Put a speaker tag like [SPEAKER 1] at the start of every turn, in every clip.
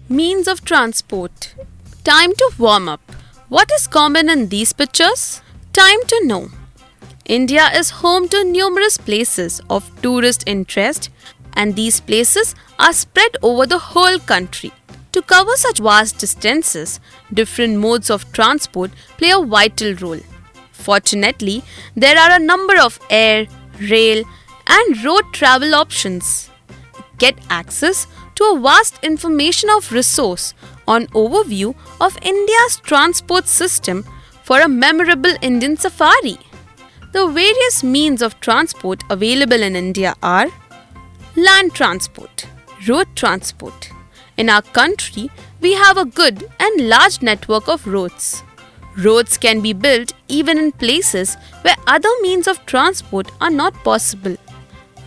[SPEAKER 1] Means of transport. Time to warm up. What is common in these pictures? Time to know. India is home to numerous places of tourist interest, and these places are spread over the whole country. To cover such vast distances, different modes of transport play a vital role. Fortunately, there are a number of air, rail, and road travel options. Get access to a vast information of resource on overview of India's transport system for a memorable Indian safari. The various means of transport available in India are land transport, road transport. In our country, we have a good and large network of roads. Roads can be built even in places where other means of transport are not possible.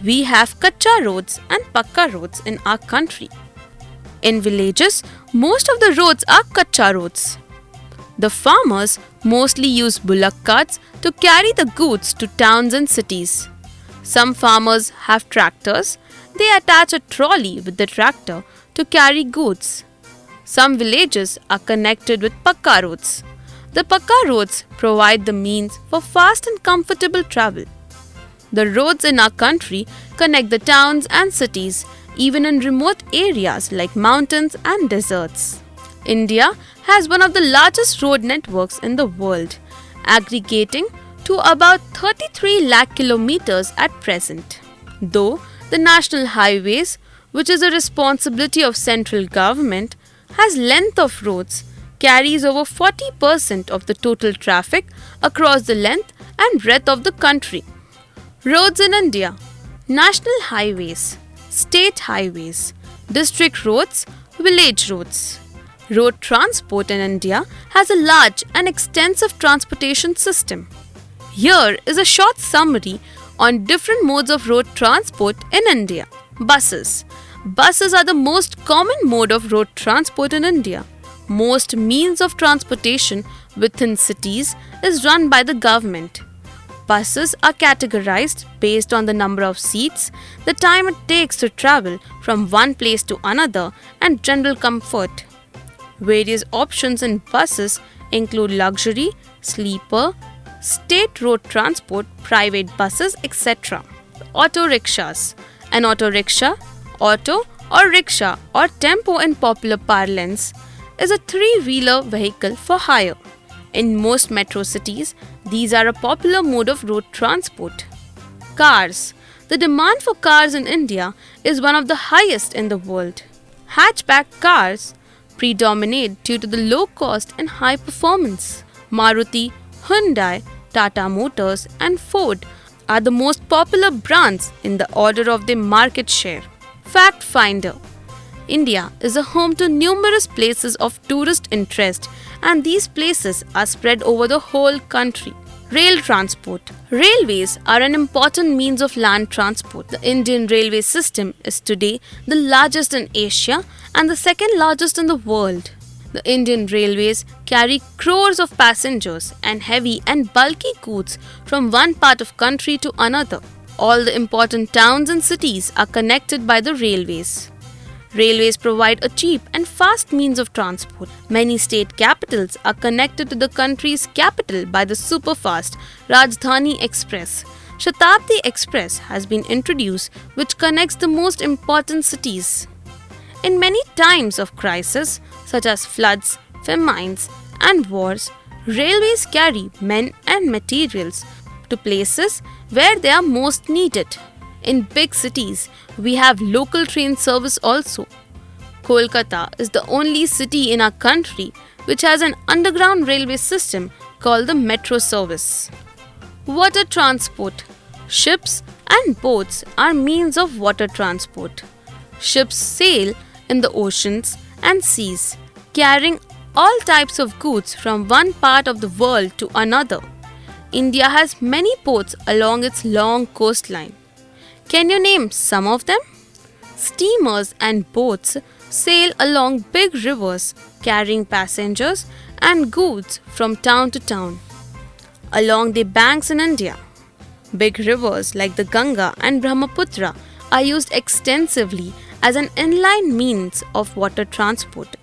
[SPEAKER 1] We have kacha roads and pakka roads in our country. In villages, most of the roads are kacha roads. The farmers mostly use bullock carts to carry the goods to towns and cities. Some farmers have tractors. They attach a trolley with the tractor to carry goods. Some villages are connected with pakka roads. The pakka roads provide the means for fast and comfortable travel. The roads in our country connect the towns and cities, even in remote areas like mountains and deserts. India has one of the largest road networks in the world, aggregating to about 33 lakh kilometers at present. Though the national highways, which is a responsibility of central government, has length of roads, carries over 40% of the total traffic across the length and breadth of the country. Roads in India: national highways, state highways, district roads, village roads. Road transport in India has a large and extensive transportation system. Here is a short summary on different modes of road transport in India. Buses. Buses are the most common mode of road transport in India. Most means of transportation within cities is run by the government. Buses are categorized based on the number of seats, the time it takes to travel from one place to another, and general comfort. Various options in buses include luxury, sleeper, state road transport, private buses, etc. Auto rickshaws. An auto rickshaw, auto or rickshaw or tempo in popular parlance, is a three-wheeler vehicle for hire. In most metro cities, these are a popular mode of road transport. Cars. The demand for cars in India is one of the highest in the world. Hatchback cars predominate due to the low cost and high performance. Maruti, Hyundai, Tata Motors, and Ford are the most popular brands in the order of their market share. Fact Finder. India is a home to numerous places of tourist interest, and these places are spread over the whole country. Rail transport. Railways are an important means of land transport. The Indian railway system is today the largest in Asia and the second largest in the world. The Indian railways carry crores of passengers and heavy and bulky goods from one part of country to another. All the important towns and cities are connected by the railways. Railways provide a cheap and fast means of transport. Many state capitals are connected to the country's capital by the superfast Rajdhani Express. Shatabdi Express has been introduced, which connects the most important cities. In many times of crisis, such as floods, famines, and wars, railways carry men and materials to places where they are most needed. In big cities, we have local train service also. Kolkata is the only city in our country which has an underground railway system called the metro service. Water transport. Ships and boats are means of water transport. Ships sail in the oceans and seas, carrying all types of goods from one part of the world to another. India has many ports along its long coastline. Can you name some of them? Steamers and boats sail along big rivers, carrying passengers and goods from town to town. Along the banks in India, big rivers like the Ganga and Brahmaputra are used extensively as an inline means of water transport.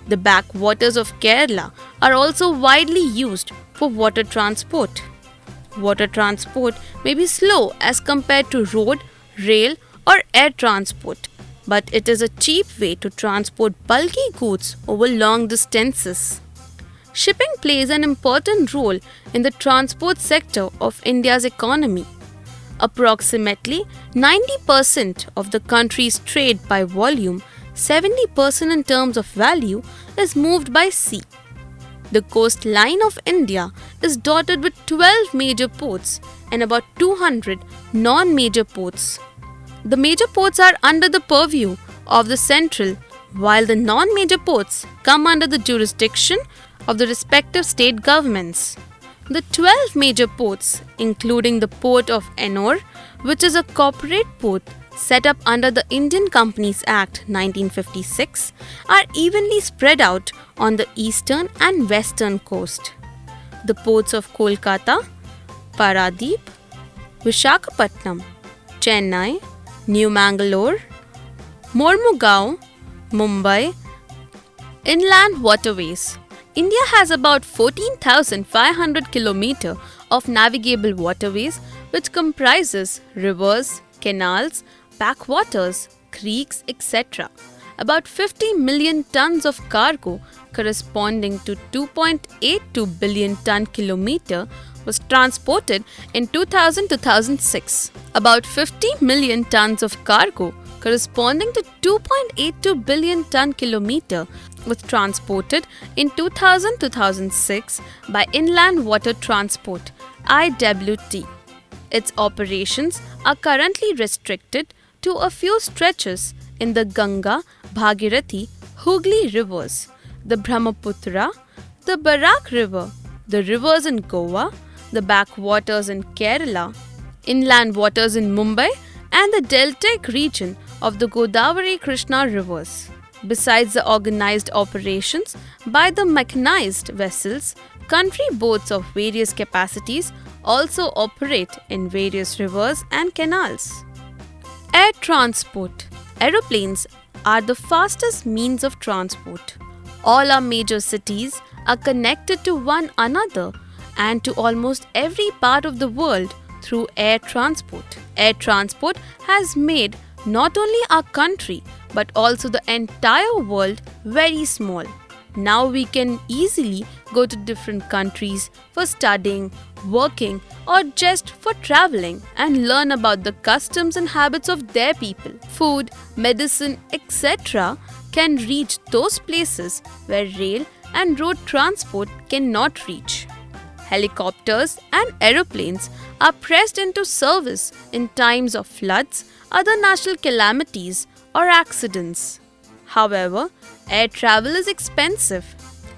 [SPEAKER 1] The backwaters of Kerala are also widely used for water transport. Water transport may be slow as compared to road, rail, or air transport, but it is a cheap way to transport bulky goods over long distances. Shipping plays an important role in the transport sector of India's economy. Approximately 90% of the country's trade by volume, 70% in terms of value, is moved by sea. The coastline of India is dotted with 12 major ports and about 200 non-major ports. The major ports are under the purview of the central, while the non-major ports come under the jurisdiction of the respective state governments. The 12 major ports, including the port of Ennore, which is a corporate port set up under the Indian Companies Act 1956, are evenly spread out on the eastern and western coast. The ports of Kolkata, Paradeep, Visakhapatnam, Chennai, New Mangalore, Mormugao, Mumbai. Inland waterways. India has about 14,500 km of navigable waterways, which comprises rivers, canals, backwaters, creeks, etc. About 50 million tons of cargo, corresponding to 2.82 billion ton-kilometer, was transported in 2000-2006. About 50 million tons of cargo, corresponding to 2.82 billion ton-kilometer, was transported in 2000-2006 by Inland Water Transport (IWT). Its operations are currently restricted to a few stretches in the Ganga, Bhagirathi, Hooghly rivers, the Brahmaputra, the Barak River, the rivers in Goa, the backwaters in Kerala, inland waters in Mumbai, and the deltaic region of the Godavari-Krishna rivers. Besides the organized operations by the mechanized vessels, country boats of various capacities also operate in various rivers and canals. Air transport. Aeroplanes are the fastest means of transport. All our major cities are connected to one another and to almost every part of the world through air transport. Air transport has made not only our country but also the entire world very small. Now we can easily go to different countries for studying, working, or just for traveling and learn about the customs and habits of their people. Food, medicine, etc. can reach those places where rail and road transport cannot reach. Helicopters and aeroplanes are pressed into service in times of floods, other natural calamities, or accidents. However, air travel is expensive.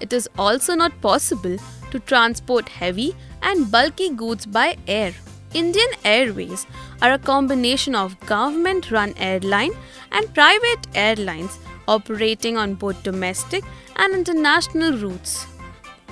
[SPEAKER 1] It is also not possible to transport heavy and bulky goods by air. Indian Airways are a combination of government-run airline and private airlines operating on both domestic and international routes.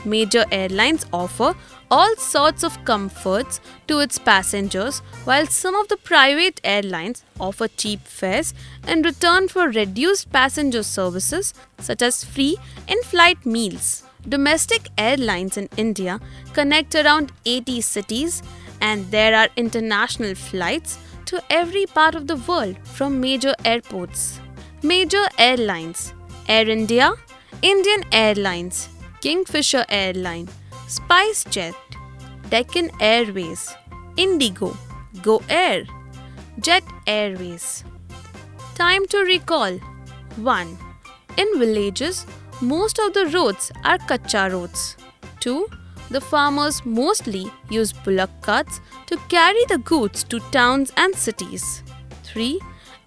[SPEAKER 1] Major airlines offer all sorts of comforts to its passengers, while some of the private airlines offer cheap fares in return for reduced passenger services such as free in-flight meals. Domestic airlines in India connect around 80 cities, and there are international flights to every part of the world from major airports. Major airlines: Air India, Indian Airlines, Kingfisher Airline, SpiceJet, Deccan Airways, Indigo, Go Air, Jet Airways. Time to recall. 1. In villages, most of the roads are kacha roads. 2. The farmers mostly use bullock carts to carry the goods to towns and cities. 3.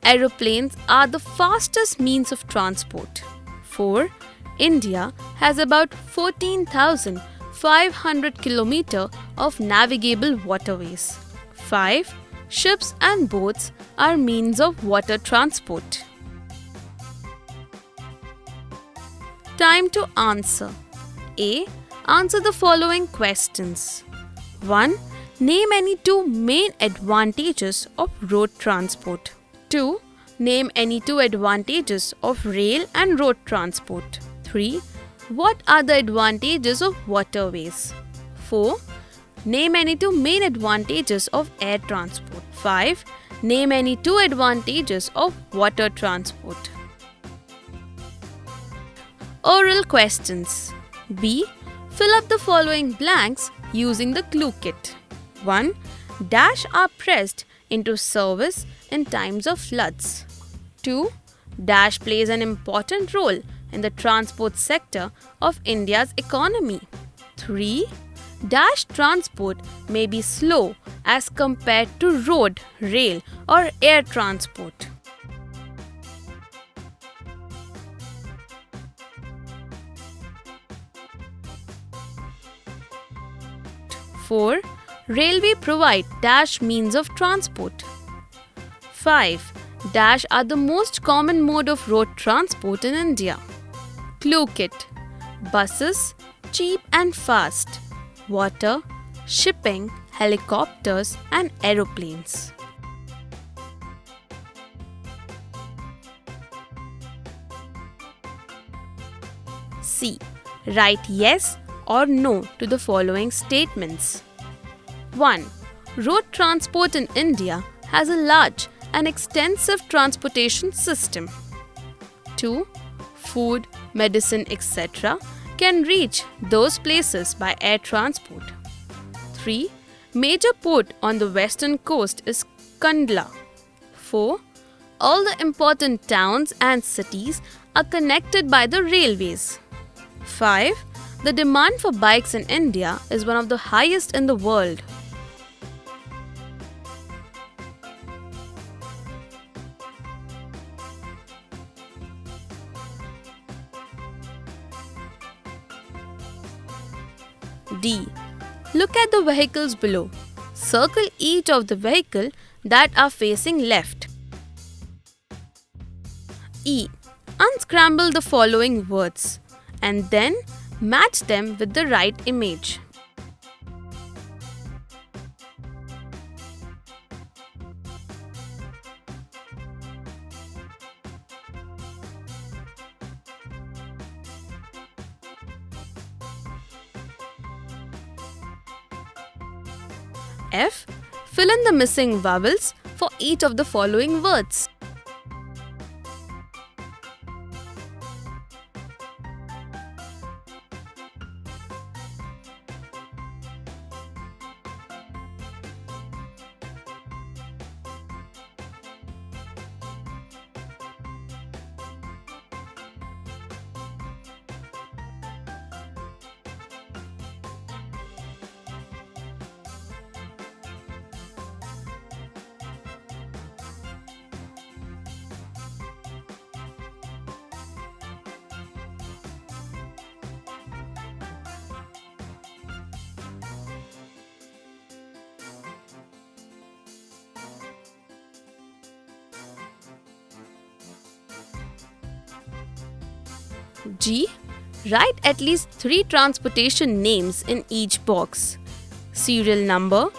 [SPEAKER 1] Aeroplanes are the fastest means of transport. 4. India has about 14,500 km of navigable waterways. 5. Ships and boats are means of water transport. Time to answer. A. Answer the following questions. 1. Name any two main advantages of road transport. 2. Name any two advantages of rail and road transport. 3. What are the advantages of waterways? 4. Name any two main advantages of air transport. 5. Name any two advantages of water transport. Oral questions. B. Fill up the following blanks using the clue kit. 1. Dash are pressed into service in times of floods. 2. Dash plays an important role in the transport sector of India's economy. 3. Dash transport may be slow as compared to road, rail or air transport. 4. Railway provide dash means of transport. 5. Dash are the most common mode of road transport in India. Clue kit. Buses, cheap and fast. Water, shipping, helicopters and aeroplanes. C. Write yes or no to the following statements. 1. Road transport in India has a large and extensive transportation system. 2. Food, medicine, etc. can reach those places by air transport. 3. Major port on the western coast is Kandla. 4. All the important towns and cities are connected by the railways. 5. The demand for bikes in India is one of the highest in the world. D. Look at the vehicles below. Circle each of the vehicle that are facing left. E. Unscramble the following words and then match them with the right image. F. Fill in the missing vowels for each of the following words. G. Write at least 3 transportation names in each box. Serial number,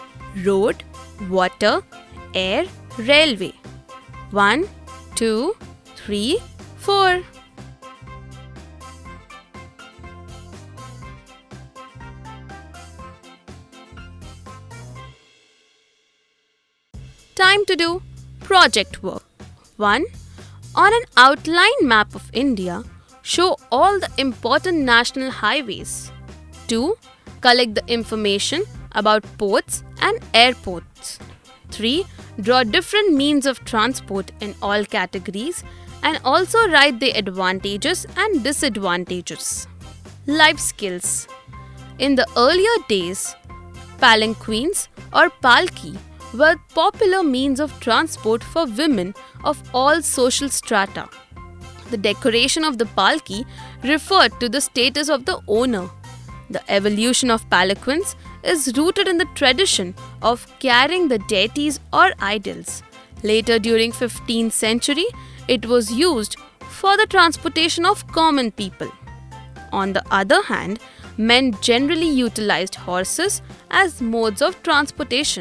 [SPEAKER 1] road, water, air, railway. 1, 2, 3, 4. Time to do project work. 1. On an outline map of India, show all the important national highways. 2. Collect the information about ports and airports. 3. Draw different means of transport in all categories and also write the advantages and disadvantages. Life skills. In the earlier days, palanquins or palki were popular means of transport for women of all social strata. The decoration of the palki referred to the status of the owner. The evolution of palanquins is rooted in the tradition of carrying the deities or idols. Later during 15th century, it was used for the transportation of common people. On the other hand, men generally utilized horses as modes of transportation.